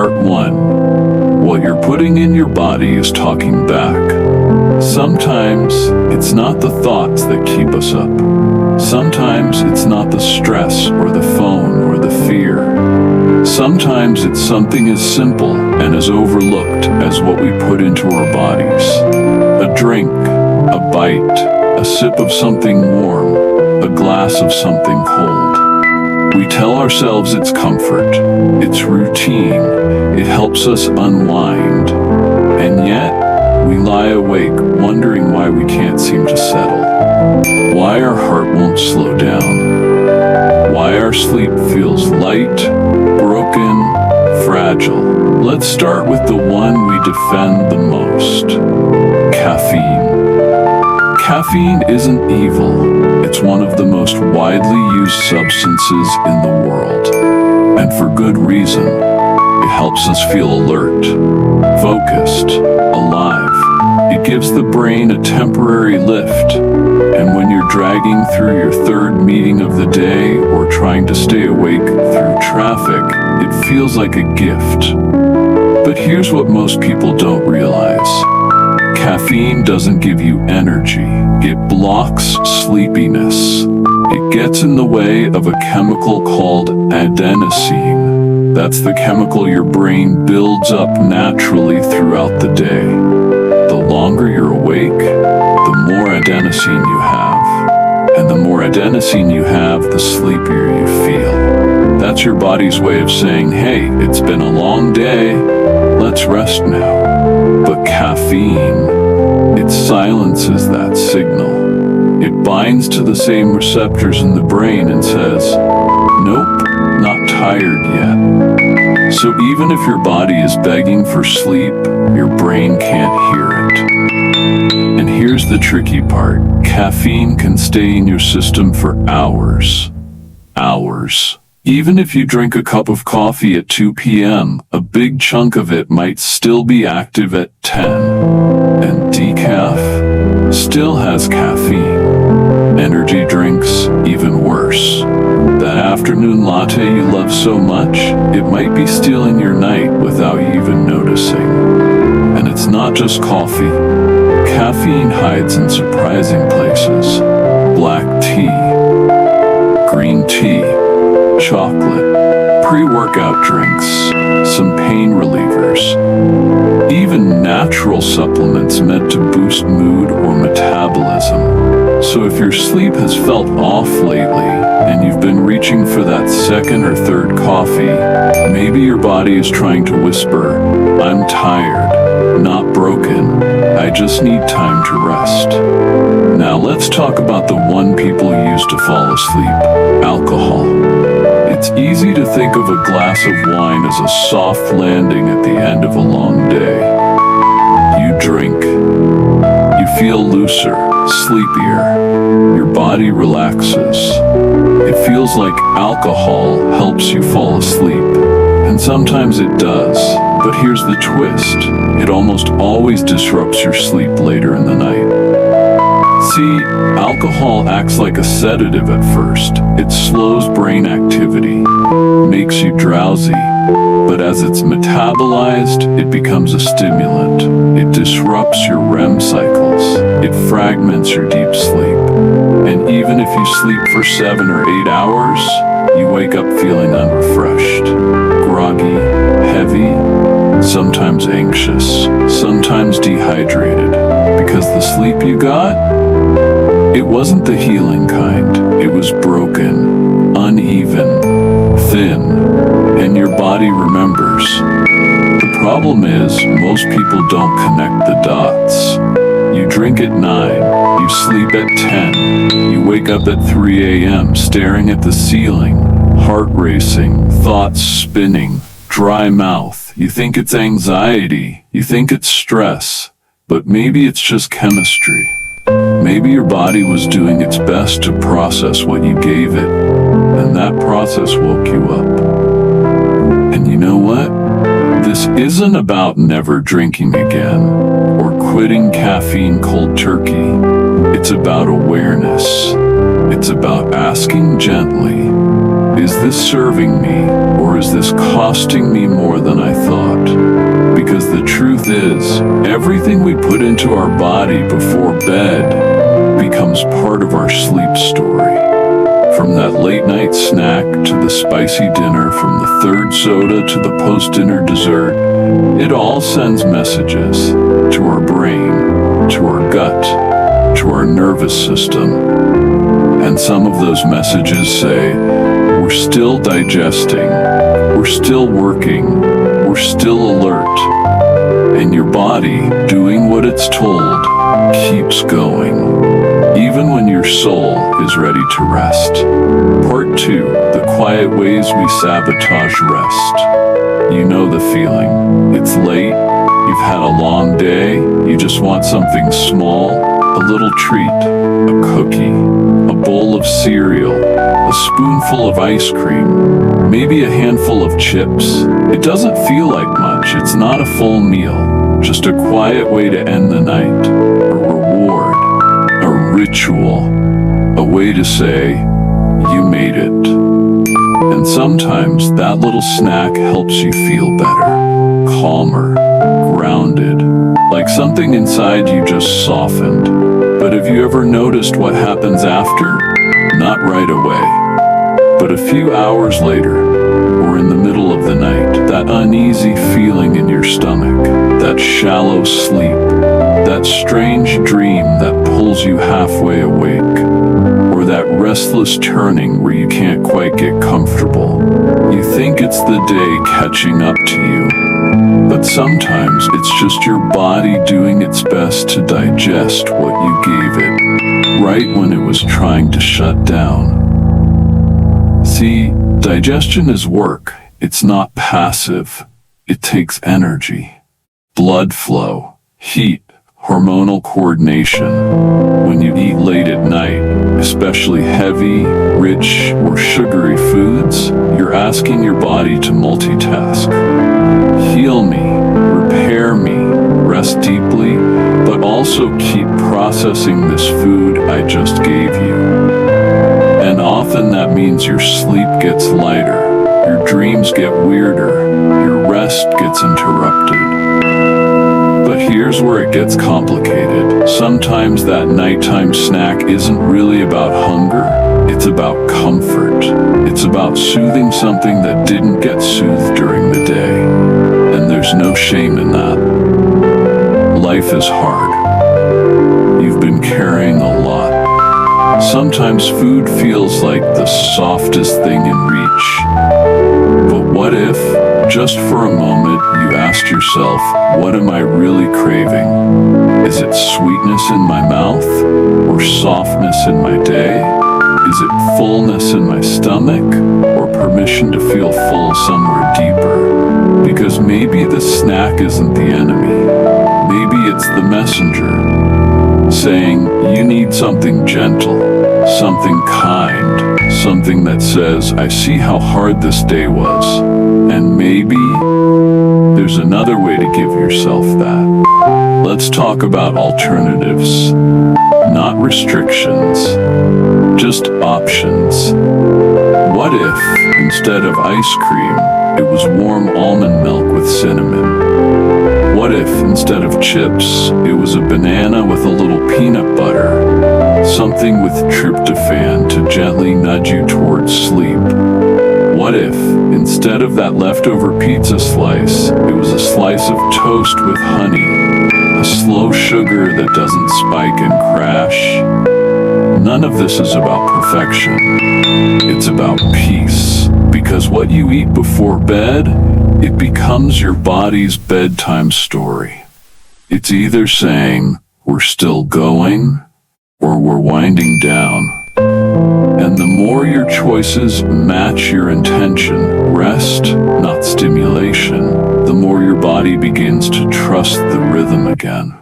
Part 1. What you're putting in your body is talking back. Sometimes it's not the thoughts that keep us up. Sometimes it's not the stress or the phone or the fear. Sometimes it's something as simple and as overlooked as what we put into our bodies. A drink, a bite, a sip of something warm, a glass of something cold. We tell ourselves it's comfort, it's routine, it helps us unwind. And yet, we lie awake wondering why we can't seem to settle. Why our heart won't slow down. Why our sleep feels light, broken, fragile. Let's start with the one we defend the most. Caffeine. Caffeine isn't evil. It's one of the most widely used substances in the world. And for good reason. It helps us feel alert, focused, alive. It gives the brain a temporary lift. And when you're dragging through your third meeting of the day or trying to stay awake through traffic, it feels like a gift. But here's what most people don't realize. Caffeine doesn't give you energy. It blocks sleepiness. It gets in the way of a chemical called adenosine. That's the chemical your brain builds up naturally throughout the day. The longer you're awake, the more adenosine you have. And the more adenosine you have, the sleepier you feel. That's your body's way of saying, hey, it's been a long day, let's rest now. But caffeine, it silences that signal. It binds to the same receptors in the brain and says, nope, not tired yet. So even if your body is begging for sleep, your brain can't hear it. And here's the tricky part. Caffeine can stay in your system for hours. Hours. Even if you drink a cup of coffee at 2 p.m., a big chunk of it might still be active at 10. And decaf still has caffeine. Energy drinks, even worse. That afternoon latte you love so much, it might be stealing your night without you even noticing. And it's not just coffee. Caffeine hides in surprising places. Black tea, green tea, chocolate, pre-workout drinks, some pain relievers, even natural supplements meant to boost mood or metabolism. So if your sleep has felt off lately and you've been reaching for that second or third coffee, maybe your body is trying to whisper, I'm tired, not broken, I just need time to rest. Now let's talk about the one people use to fall asleep, alcohol. It's easy to think of a glass of wine as a soft landing at the end of a long day. You drink. You feel looser, sleepier. Your body relaxes. It feels like alcohol helps you fall asleep. And sometimes it does. But here's the twist. It almost always disrupts your sleep later in the night. See, alcohol acts like a sedative at first. It slows brain activity, makes you drowsy, but as it's metabolized, it becomes a stimulant. It disrupts your REM cycles. It fragments your deep sleep. And even if you sleep for 7 or 8 hours, you wake up feeling unrefreshed, groggy, heavy, sometimes anxious, sometimes dehydrated, because the sleep you got, it wasn't the healing kind. It was broken, uneven, thin, and your body remembers. The problem is, most people don't connect the dots. You drink at 9, you sleep at 10, you wake up at 3 a.m. staring at the ceiling, heart racing, thoughts spinning, dry mouth. You think it's anxiety, you think it's stress, but maybe it's just chemistry. Maybe your body was doing its best to process what you gave it, and that process woke you up. And you know what? This isn't about never drinking again, or quitting caffeine cold turkey. It's about awareness. It's about asking gently, is this serving me, or is this costing me more than I thought? truth is, everything we put into our body before bed becomes part of our sleep story. From that late night snack to the spicy dinner, from the third soda to the post-dinner dessert, it all sends messages to our brain, to our gut, to our nervous system. And some of those messages say, we're still digesting, we're still working, we're still alert. And your body, doing what it's told, keeps going, even when your soul is ready to rest. Part 2, the quiet ways we sabotage rest. You know the feeling. It's late, you've had a long day, you just want something small, a little treat, a cookie, a bowl of cereal, a spoonful of ice cream, maybe a handful of chips. It doesn't feel like much, it's not a full meal, just a quiet way to end the night, a reward, a ritual, a way to say, you made it. And sometimes that little snack helps you feel better, calmer, grounded, like something inside you just softened. But have you ever noticed what happens after? Not right away, but a few hours later, or in the middle of the night, that uneasy feeling in your stomach, that shallow sleep, that strange dream that pulls you halfway awake, or that restless turning where you can't quite get comfortable. You think it's the day catching up to you, but sometimes it's just your body doing its best to digest what you gave it, right when it was trying to shut down. See, digestion is work. It's not passive. It takes energy, blood flow, heat, hormonal coordination. When you eat late at night, especially heavy, rich, or sugary foods, you're asking your body to multitask. Heal me, repair me, rest deeply, but also keep processing this food I just gave you. And often that means your sleep gets lighter, your dreams get weirder, your rest gets interrupted. But here's where it gets complicated. Sometimes that nighttime snack isn't really about hunger, it's about comfort. It's about soothing something that didn't get soothed during the day. And there's no shame in that. Life is hard. You've been carrying a lot. Sometimes food feels like the softest thing in reach. But what if, just for a moment, you asked yourself, what am I really craving? Is it sweetness in my mouth? Or softness in my day? Is it fullness in my stomach? Or permission to feel full somewhere deeper? Because maybe the snack isn't the enemy. Maybe it's the messenger, saying, you need something gentle, something kind, something that says, I see how hard this day was, and maybe there's another way to give yourself that. Let's talk about alternatives, not restrictions, just options. What if, instead of ice cream, it was warm almond milk with cinnamon? What if, instead of chips, it was a banana with a little peanut butter, something with tryptophan to gently nudge you towards sleep? What if, instead of that leftover pizza slice, it was a slice of toast with honey, a slow sugar that doesn't spike and crash? None of this is about perfection. It's about peace. Because what you eat before bed, it becomes your body's bedtime story. It's either saying, we're still going, or we're winding down. And the more your choices match your intention, rest, not stimulation, the more your body begins to trust the rhythm again.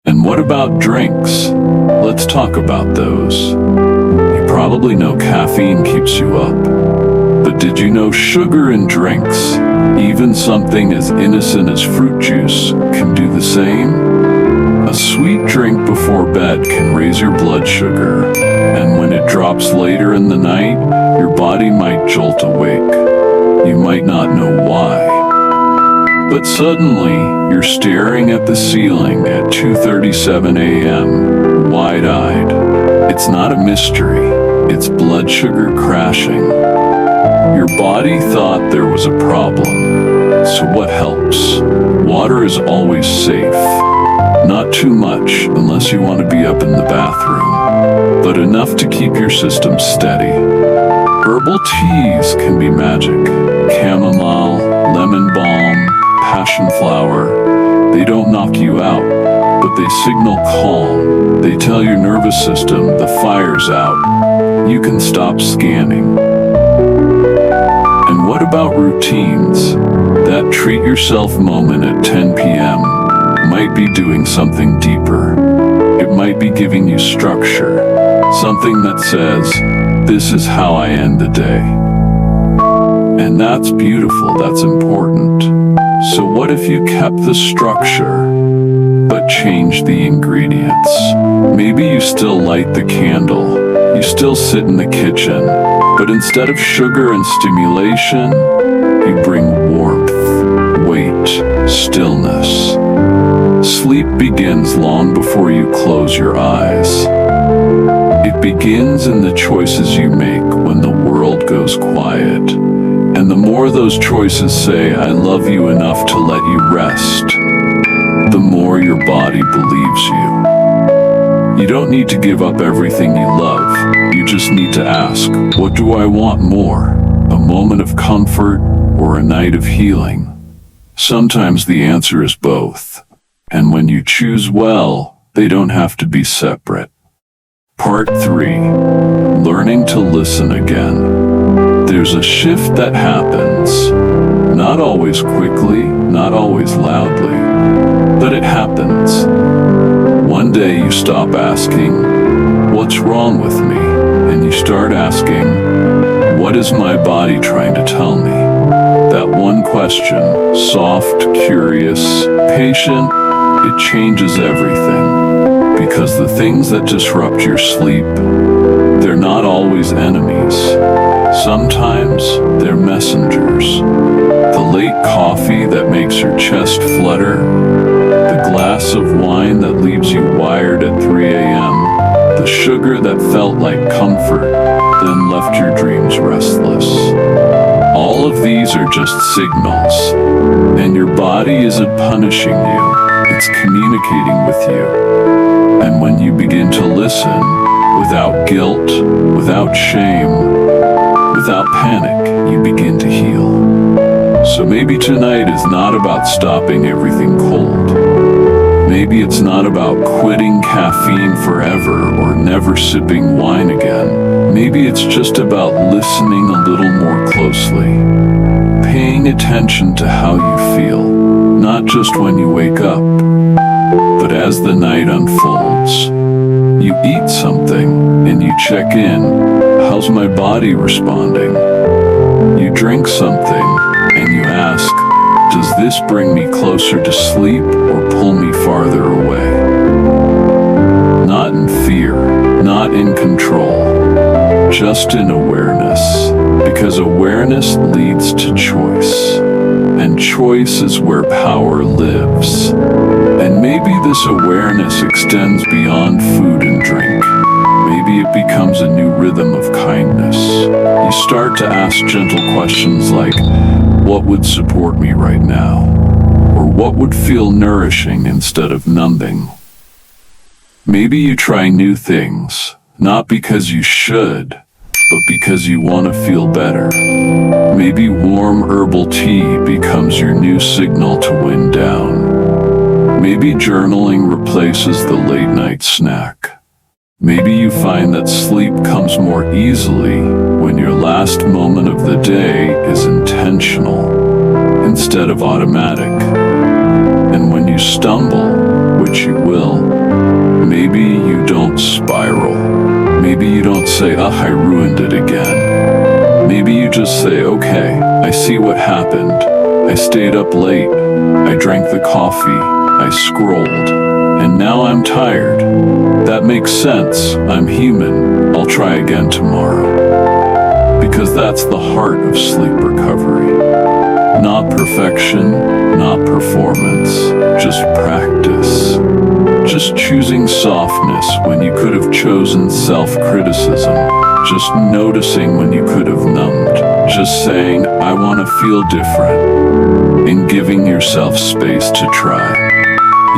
And what about drinks? Let's talk about those. You probably know caffeine keeps you up. But did you know sugar in drinks, even something as innocent as fruit juice, can do the same? A sweet drink before bed can raise your blood sugar, and when it drops later in the night, your body might jolt awake. You might not know why. But suddenly, you're staring at the ceiling at 2:37 a.m., wide-eyed. It's not a mystery. It's blood sugar crashing. Your body thought there was a problem. So what helps? Water is always safe. Not too much unless you want to be up in the bathroom, but enough to keep your system steady. Herbal teas can be magic. Chamomile, lemon balm, passion flower. They don't knock you out, but they signal calm. They tell your nervous system the fire's out. You can stop scanning. And what about routines? That treat yourself moment at 10 p.m. might be doing something deeper. It might be giving you structure, something that says, this is how I end the day. And that's beautiful, that's important. So what if you kept the structure, but changed the ingredients? Maybe you still light the candle, you still sit in the kitchen, but instead of sugar and stimulation, you bring warmth, weight, stillness. Sleep begins long before you close your eyes. It begins in the choices you make when the world goes quiet. And the more those choices say, I love you enough to let you rest, the more your body believes you. You don't need to give up everything you love. You just need to ask, what do I want more? A moment of comfort or a night of healing? Sometimes the answer is both. And when you choose well, they don't have to be separate. Part 3. Learning to listen again. There's a shift that happens. Not always quickly, not always loudly, but it happens. One day you stop asking, what's wrong with me? And you start asking, what is my body trying to tell me? That one question, soft, curious, patient, it changes everything. Because the things that disrupt your sleep, they're not always enemies. Sometimes they're messengers. The late coffee that makes your chest flutter, the glass of wine that leaves you wired at 3 a.m., the sugar that felt like comfort, then left your dreams restless. All of these are just signals, and your body isn't punishing you. It's communicating with you. And when you begin to listen, without guilt, without shame, without panic, you begin to heal. So maybe tonight is not about stopping everything cold. Maybe it's not about quitting caffeine forever or never sipping wine again. Maybe it's just about listening a little more closely. Paying attention to how you feel, not just when you wake up, but as the night unfolds. You eat something and you check in. How's my body responding? You drink something and you ask, does this bring me closer to sleep or pull me farther away? Not in fear, not in control, just in awareness. Because awareness leads to choice. And choice is where power lives. And maybe this awareness extends beyond food and drink. Maybe it becomes a new rhythm of kindness. You start to ask gentle questions like, what would support me right now? Or what would feel nourishing instead of numbing? Maybe you try new things, not because you should, but because you want to feel better. Maybe warm herbal tea becomes your new signal to wind down. Maybe journaling replaces the late night snack. Maybe you find that sleep comes more easily when your last moment of the day is intentional instead of automatic. And when you stumble, which you will, maybe you don't spiral. Maybe you don't say, I ruined it again. Maybe you just say, okay, I see what happened. I stayed up late. I drank the coffee. I scrolled. And now I'm tired. That makes sense. I'm human. I'll try again tomorrow. Because that's the heart of sleep recovery. Not perfection, not performance, just practice. Just choosing softness when you could have chosen self-criticism. Just noticing when you could have numbed. Just saying, I want to feel different. And giving yourself space to try.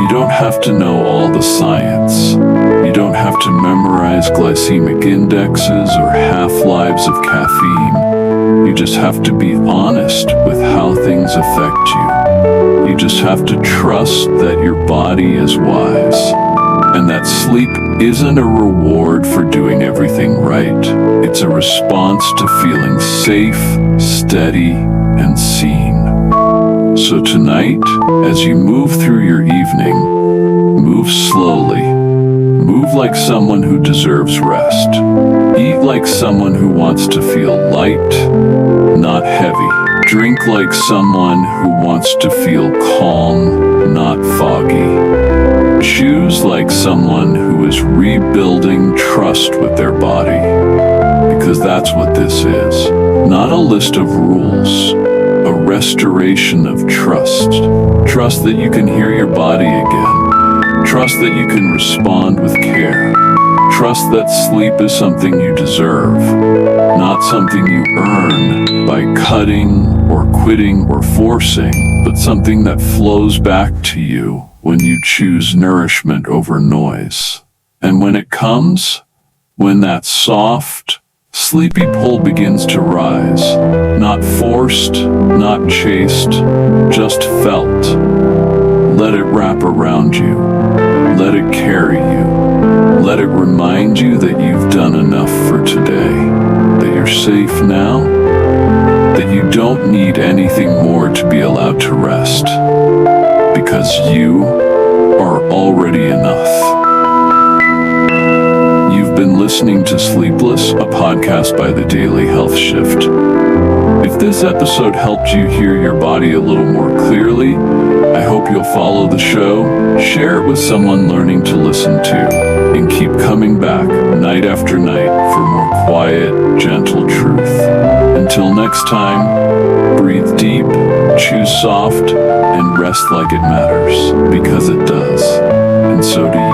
You don't have to know all the science. You don't have to memorize glycemic indexes or half-lives of caffeine. You just have to be honest with how things affect you. You just have to trust that your body is wise, and that sleep isn't a reward for doing everything right. It's a response to feeling safe, steady, and seen. So tonight, as you move through your evening, move slowly. Move like someone who deserves rest. Eat like someone who wants to feel light, not heavy. Drink like someone who wants to feel calm, not foggy. Choose like someone who is rebuilding trust with their body. Because that's what this is. Not a list of rules. A restoration of trust. Trust that you can hear your body again. Trust that you can respond with care. Trust that sleep is something you deserve, not something you earn by cutting or quitting or forcing, but something that flows back to you when you choose nourishment over noise. And when it comes, when that soft, sleepy pull begins to rise, not forced, not chased, just felt, let it wrap around you. Let it carry you. Let it remind you that you've done enough for today, that you're safe now, that you don't need anything more to be allowed to rest, because you are already enough. You've been listening to Sleepless, a podcast by The Daily Health Shift. If this episode helped you hear your body a little more clearly, I hope you'll follow the show, share it with someone learning to listen to, and keep coming back night after night for more quiet, gentle truth. Until next time, breathe deep, choose soft, and rest like it matters, because it does, and so do you.